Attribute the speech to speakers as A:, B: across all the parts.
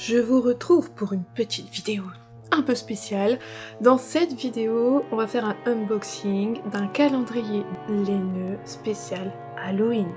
A: Je vous retrouve pour une petite vidéo un peu spéciale. Dans cette vidéo, on va faire un unboxing d'un calendrier laineux spécial Halloween.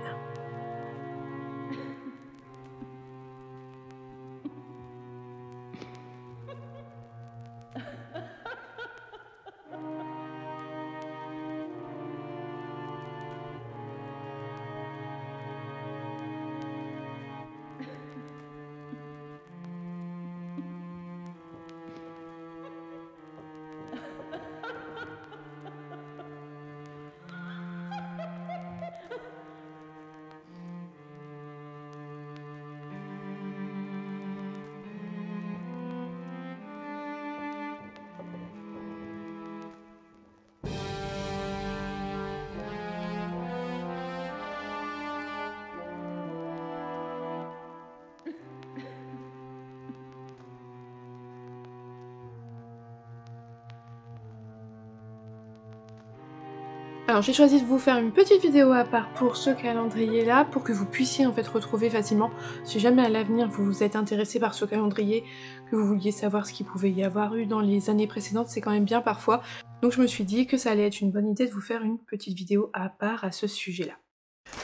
A: Alors j'ai choisi de vous faire une petite vidéo à part pour ce calendrier là, pour que vous puissiez en fait retrouver facilement, si jamais à l'avenir vous vous êtes intéressé par ce calendrier, que vous vouliez savoir ce qu'il pouvait y avoir eu dans les années précédentes, c'est quand même bien parfois. Donc je me suis dit que ça allait être une bonne idée de vous faire une petite vidéo à part à ce sujet là.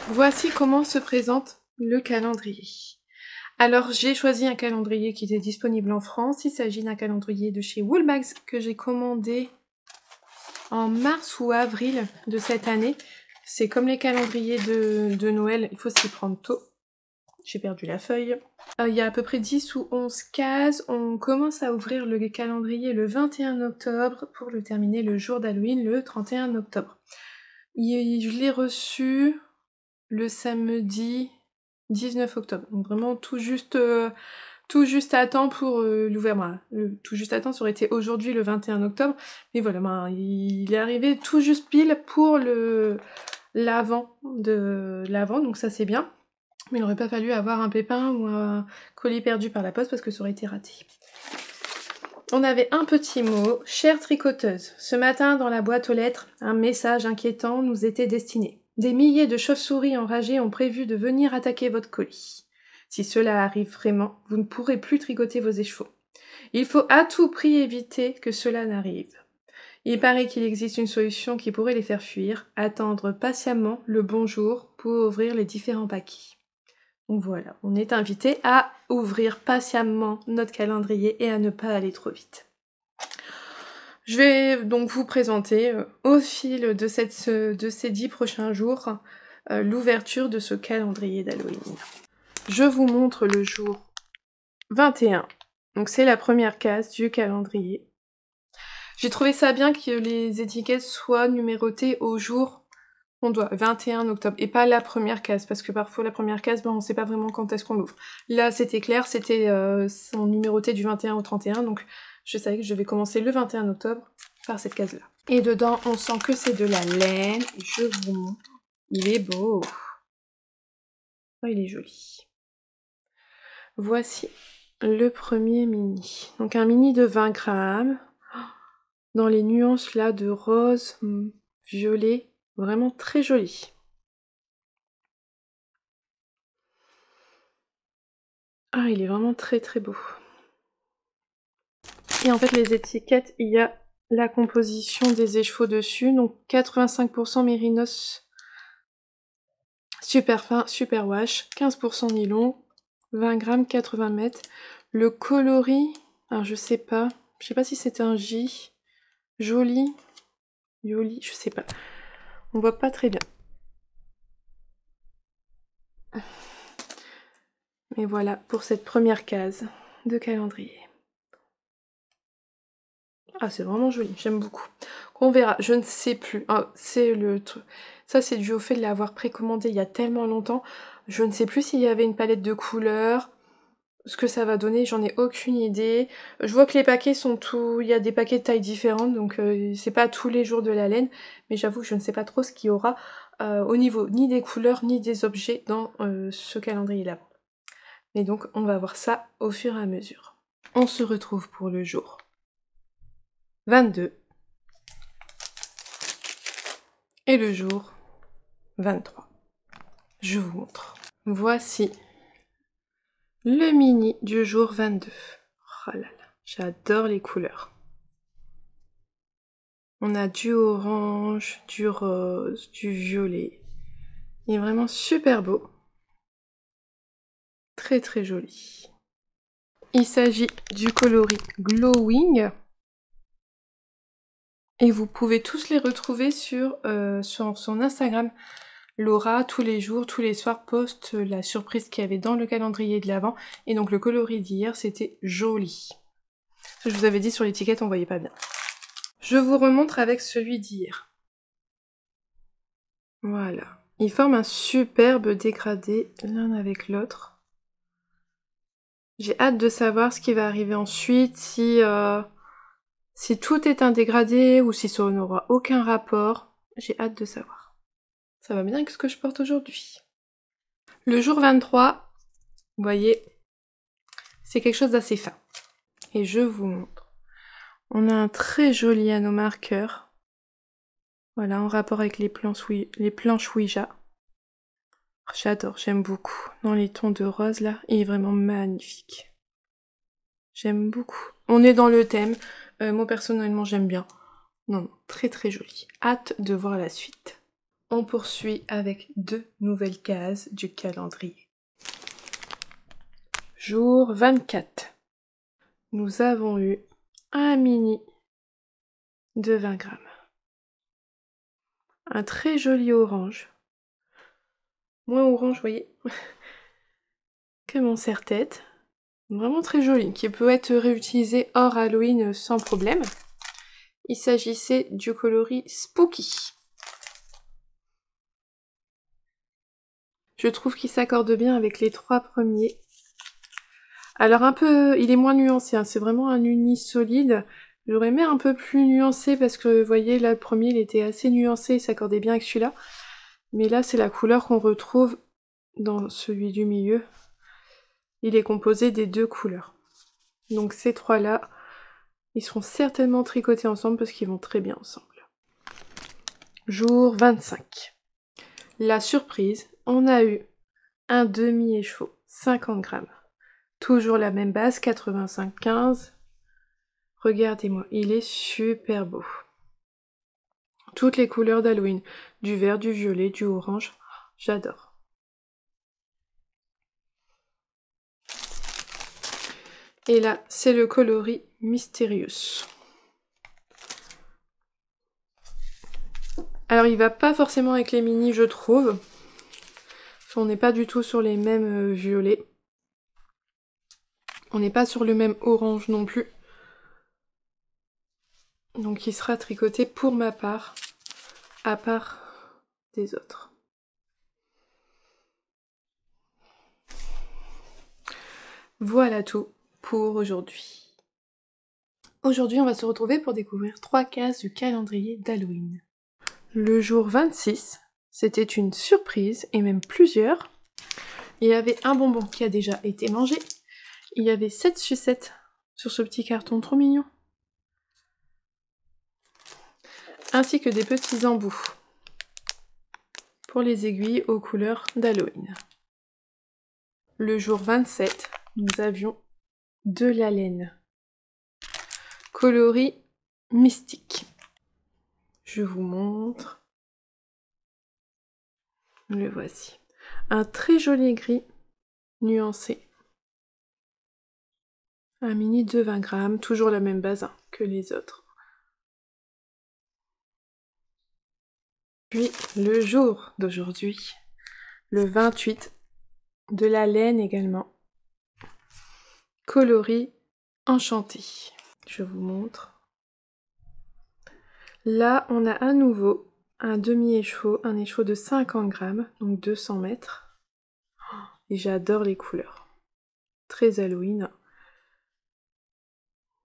A: Voici comment se présente le calendrier. Alors j'ai choisi un calendrier qui était disponible en France, il s'agit d'un calendrier de chez Woolbags que j'ai commandé en mars ou avril de cette année. C'est comme les calendriers de Noël, il faut s'y prendre tôt. J'ai perdu la feuille. Il y a à peu près 10 ou 11 cases. On commence à ouvrir le calendrier le 21 octobre pour le terminer le jour d'Halloween, le 31 octobre. Je l'ai reçu le samedi 19 octobre. Donc vraiment tout juste à temps pour l'ouverture. Tout juste à temps, ça aurait été aujourd'hui le 21 octobre. Mais voilà, il est arrivé tout juste pile pour l'avant, donc ça c'est bien. Mais il n'aurait pas fallu avoir un pépin ou un colis perdu par la poste parce que ça aurait été raté. On avait un petit mot, chère tricoteuse. Ce matin, dans la boîte aux lettres, un message inquiétant nous était destiné. Des milliers de chauves-souris enragées ont prévu de venir attaquer votre colis. Si cela arrive vraiment, vous ne pourrez plus tricoter vos écheveaux. Il faut à tout prix éviter que cela n'arrive. Il paraît qu'il existe une solution qui pourrait les faire fuir, attendre patiemment le bon jour pour ouvrir les différents paquets. Donc voilà, on est invité à ouvrir patiemment notre calendrier et à ne pas aller trop vite. Je vais donc vous présenter au fil de ces 10 prochains jours l'ouverture de ce calendrier d'Halloween. Je vous montre le jour 21. Donc c'est la première case du calendrier. J'ai trouvé ça bien que les étiquettes soient numérotées au jour on doit 21 octobre et pas la première case parce que parfois la première case on sait pas vraiment quand est-ce qu'on l'ouvre. Là c'était clair, c'était son numéroté du 21 au 31 donc je savais que je vais commencer le 21 octobre par cette case là. Et dedans on sent que c'est de la laine, je vous montre, il est beau. Oh, il est joli. Voici le premier mini. Donc un mini de 20 grammes dans les nuances là de rose, violet. Vraiment très joli. Ah, il est vraiment très très beau. Et en fait, les étiquettes, il y a la composition des écheveaux dessus. Donc 85% mérinos super fin, super wash, 15% nylon, 20 grammes, 80 mètres. Le coloris, alors je sais pas si c'était un J. Joli, je sais pas. On voit pas très bien. Mais voilà pour cette première case de calendrier. Ah, c'est vraiment joli, j'aime beaucoup. On verra, je ne sais plus. Ah, c'est le truc. Ça, c'est dû au fait de l'avoir précommandé il y a tellement longtemps. Je ne sais plus s'il y avait une palette de couleurs, ce que ça va donner, j'en ai aucune idée. Je vois que les paquets sont tout... Il y a des paquets de tailles différentes, donc c'est pas tous les jours de la laine. Mais j'avoue que je ne sais pas trop ce qu'il y aura au niveau ni des couleurs, ni des objets dans ce calendrier-là. Mais donc, on va voir ça au fur et à mesure. On se retrouve pour le jour 22 et le jour 23. Je vous montre. Voici le mini du jour 22. Oh là là, j'adore les couleurs. On a du orange, du rose, du violet. Il est vraiment super beau. Très très joli. Il s'agit du coloris Glowing. Et vous pouvez tous les retrouver sur son Instagram. Laura, tous les jours, tous les soirs, poste la surprise qu'il y avait dans le calendrier de l'Avent. Et donc le coloris d'hier, c'était joli. Je vous avais dit sur l'étiquette, on voyait pas bien. Je vous remontre avec celui d'hier. Voilà. Ils forment un superbe dégradé l'un avec l'autre. J'ai hâte de savoir ce qui va arriver ensuite, si tout est un dégradé ou si ça n'aura aucun rapport. J'ai hâte de savoir. Ça va bien avec ce que je porte aujourd'hui. Le jour 23, vous voyez, c'est quelque chose d'assez fin. Et je vous montre. On a un très joli anneau marqueur. Voilà, en rapport avec les planches Ouija. J'adore, j'aime beaucoup. Dans les tons de rose, là, il est vraiment magnifique. J'aime beaucoup. On est dans le thème. Moi, personnellement, j'aime bien. Non, très très joli. Hâte de voir la suite. On poursuit avec 2 nouvelles cases du calendrier. Jour 24. Nous avons eu un mini de 20 grammes. Un très joli orange. Moins orange, vous voyez, que mon serre-tête. Vraiment très joli, qui peut être réutilisé hors Halloween sans problème. Il s'agissait du coloris Spooky. Je trouve qu'il s'accorde bien avec les 3 premiers. Alors un peu, il est moins nuancé, hein, c'est vraiment un uni solide. J'aurais aimé un peu plus nuancé parce que, vous voyez, là, le premier, il était assez nuancé, il s'accordait bien avec celui-là. Mais là, c'est la couleur qu'on retrouve dans celui du milieu. Il est composé des 2 couleurs. Donc ces 3-là, ils seront certainement tricotés ensemble parce qu'ils vont très bien ensemble. Jour 25. La surprise, on a eu un demi-écheveau, 50 grammes. Toujours la même base, 85,15. Regardez-moi, il est super beau. Toutes les couleurs d'Halloween, du vert, du violet, du orange, j'adore. Et là, c'est le coloris Mysterious. Alors il va pas forcément avec les mini, je trouve. On n'est pas du tout sur les mêmes violets. On n'est pas sur le même orange non plus. Donc il sera tricoté pour ma part, à part des autres. Voilà tout pour aujourd'hui. Aujourd'hui, on va se retrouver pour découvrir 3 cases du calendrier d'Halloween. Le jour 26, c'était une surprise, et même plusieurs. Il y avait un bonbon qui a déjà été mangé. Il y avait 7 sucettes sur ce petit carton trop mignon. Ainsi que des petits embouts pour les aiguilles aux couleurs d'Halloween. Le jour 27, nous avions de la laine. Coloris mystique. Je vous montre. Le voici. Un très joli gris nuancé. Un mini de 20 grammes, toujours la même base que les autres. Puis le jour d'aujourd'hui, le 28, de la laine également. Coloris enchanté. Je vous montre. Là, on a à nouveau un demi-écheveau, un écheveau de 50 grammes, donc 200 mètres. Et j'adore les couleurs. Très Halloween.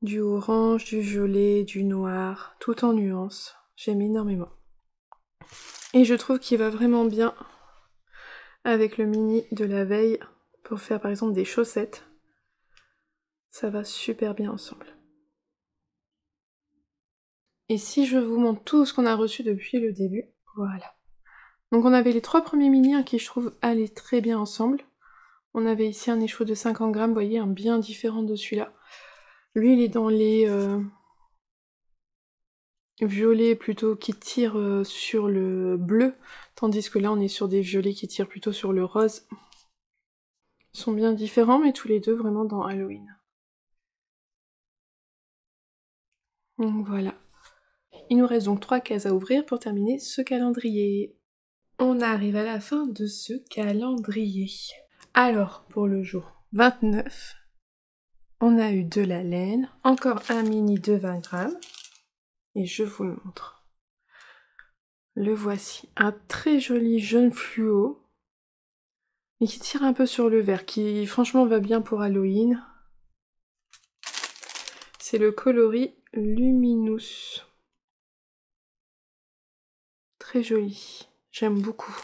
A: Du orange, du violet, du noir, tout en nuances. J'aime énormément. Et je trouve qu'il va vraiment bien avec le mini de la veille pour faire par exemple des chaussettes. Ça va super bien ensemble. Et si je vous montre tout ce qu'on a reçu depuis le début, voilà. Donc on avait les 3 premiers mini qui je trouve allaient très bien ensemble. On avait ici un écheveau de 50 grammes, vous voyez, un bien différent de celui-là. Lui, il est dans les violets plutôt qui tirent sur le bleu, tandis que là, on est sur des violets qui tirent plutôt sur le rose. Ils sont bien différents, mais tous les deux vraiment dans Halloween. Donc voilà. Il nous reste donc 3 cases à ouvrir pour terminer ce calendrier. On arrive à la fin de ce calendrier. Alors, pour le jour 29, on a eu de la laine, encore un mini de 20 grammes, et je vous le montre. Le voici, un très joli jaune fluo, mais qui tire un peu sur le vert, qui franchement va bien pour Halloween. C'est le coloris Luminous. Très joli, j'aime beaucoup.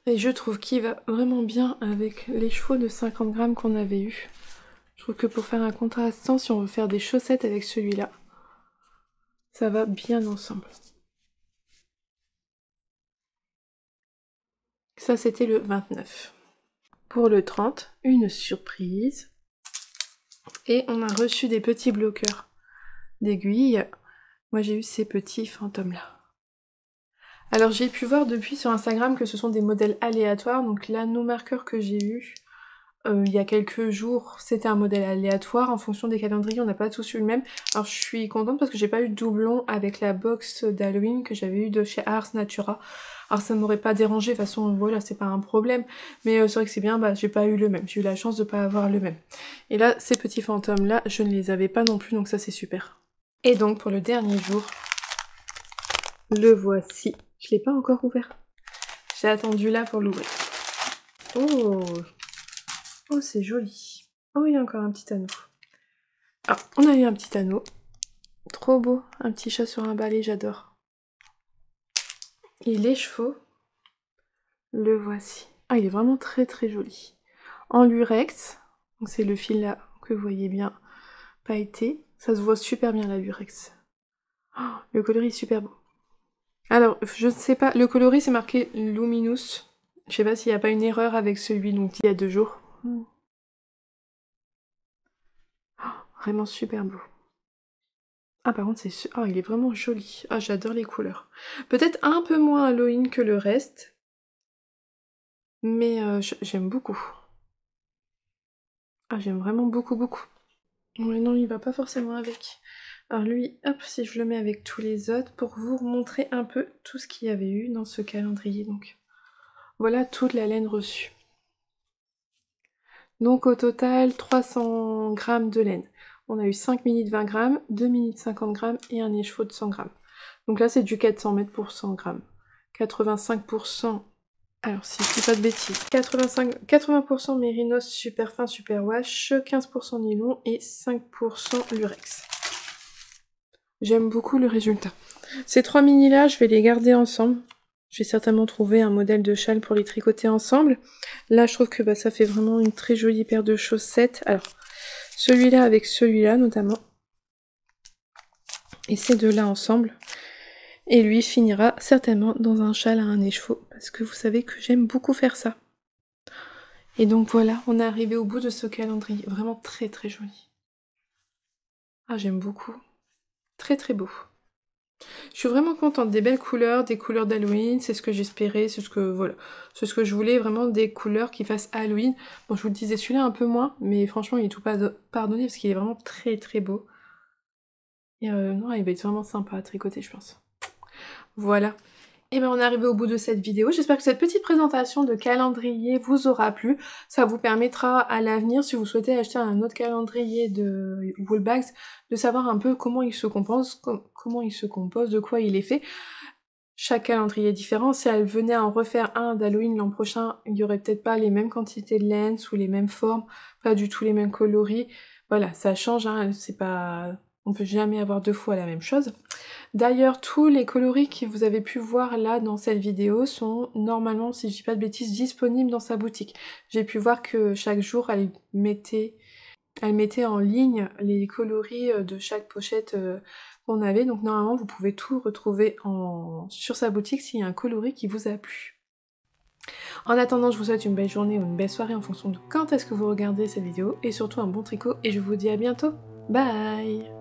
A: Et je trouve qu'il va vraiment bien avec les chevaux de 50 grammes qu'on avait eu. Je trouve que pour faire un contrastant, si on veut faire des chaussettes avec celui-là, ça va bien ensemble. Ça, c'était le 29. Pour le 30, une surprise. Et on a reçu des petits bloqueurs d'aiguilles. Moi, j'ai eu ces petits fantômes-là. Alors, j'ai pu voir depuis sur Instagram que ce sont des modèles aléatoires. Donc, l'anneau marqueur que j'ai eu il y a quelques jours, c'était un modèle aléatoire. En fonction des calendriers, on n'a pas tous eu le même. Alors, je suis contente parce que j'ai pas eu de doublon avec la box d'Halloween que j'avais eu de chez Ars Natura. Alors, ça m'aurait pas dérangé. De toute façon, voilà, c'est pas un problème. Mais c'est vrai que c'est bien, bah, j'ai pas eu le même. J'ai eu la chance de pas avoir le même. Et là, ces petits fantômes-là, je ne les avais pas non plus, donc ça, c'est super. Et donc, pour le dernier jour, le voici. Je l'ai pas encore ouvert. J'ai attendu là pour l'ouvrir. Oh! Oh, c'est joli. Oh, il y a encore un petit anneau. Ah, on a eu un petit anneau. Trop beau. Un petit chat sur un balai, j'adore. Et les chevaux, le voici. Ah, il est vraiment très très joli. En lurex, donc c'est le fil là que vous voyez bien pailleté. Ça se voit super bien la lurex. Oh, le coloris est super beau. Alors, je ne sais pas, le coloris c'est marqué Luminous. Je sais pas s'il n'y a pas une erreur avec celui donc il y a 2 jours. Oh, vraiment super beau. Ah par contre c'est... Oh il est vraiment joli. Ah j'adore les couleurs. Peut-être un peu moins Halloween que le reste. Mais j'aime beaucoup. Ah j'aime vraiment beaucoup beaucoup. Ouais non il va pas forcément avec. Alors lui, hop, si je le mets avec tous les autres pour vous montrer un peu tout ce qu'il y avait eu dans ce calendrier. Donc voilà toute la laine reçue. Donc au total 300 grammes de laine. On a eu 5 mini de 20 grammes, 2 mini de 50 grammes et un écheveau de 100 grammes. Donc là c'est du 400 mètres pour 100 grammes. 85%, alors si je dis pas de bêtises, 80% mérinos super fin super wash, 15% nylon et 5% lurex. J'aime beaucoup le résultat. Ces 3 mini là je vais les garder ensemble. Je vais certainement trouver un modèle de châle pour les tricoter ensemble. Là, je trouve que bah, ça fait vraiment une très jolie paire de chaussettes. Alors, celui-là avec celui-là notamment. Et ces deux-là ensemble. Et lui finira certainement dans un châle à un écheveau. Parce que vous savez que j'aime beaucoup faire ça. Et donc voilà, on est arrivé au bout de ce calendrier. Vraiment très très joli. Ah, j'aime beaucoup. Très très beau. Je suis vraiment contente, des belles couleurs, des couleurs d'Halloween, c'est ce que j'espérais, c'est ce que voilà, c'est ce que je voulais, vraiment des couleurs qui fassent Halloween. Bon, je vous le disais, celui-là un peu moins, mais franchement, il est tout pardonné parce qu'il est vraiment très très beau. Et non, il va être vraiment sympa à tricoter, je pense. Voilà. Et bien on est arrivé au bout de cette vidéo, j'espère que cette petite présentation de calendrier vous aura plu, ça vous permettra à l'avenir, si vous souhaitez acheter un autre calendrier de Woolbags, de savoir un peu comment il se compose, de quoi il est fait. Chaque calendrier est différent, si elle venait à en refaire un d'Halloween l'an prochain, il n'y aurait peut-être pas les mêmes quantités de laine, sous les mêmes formes, pas du tout les mêmes coloris, voilà, ça change, hein, c'est pas... on peut jamais avoir 2 fois la même chose. D'ailleurs, tous les coloris que vous avez pu voir là dans cette vidéo sont normalement, si je dis pas de bêtises, disponibles dans sa boutique. J'ai pu voir que chaque jour, elle mettait en ligne les coloris de chaque pochette qu'on avait, donc normalement vous pouvez tout retrouver sur sa boutique s'il y a un coloris qui vous a plu. En attendant, je vous souhaite une belle journée ou une belle soirée en fonction de quand est-ce que vous regardez cette vidéo, et surtout un bon tricot, et je vous dis à bientôt. Bye!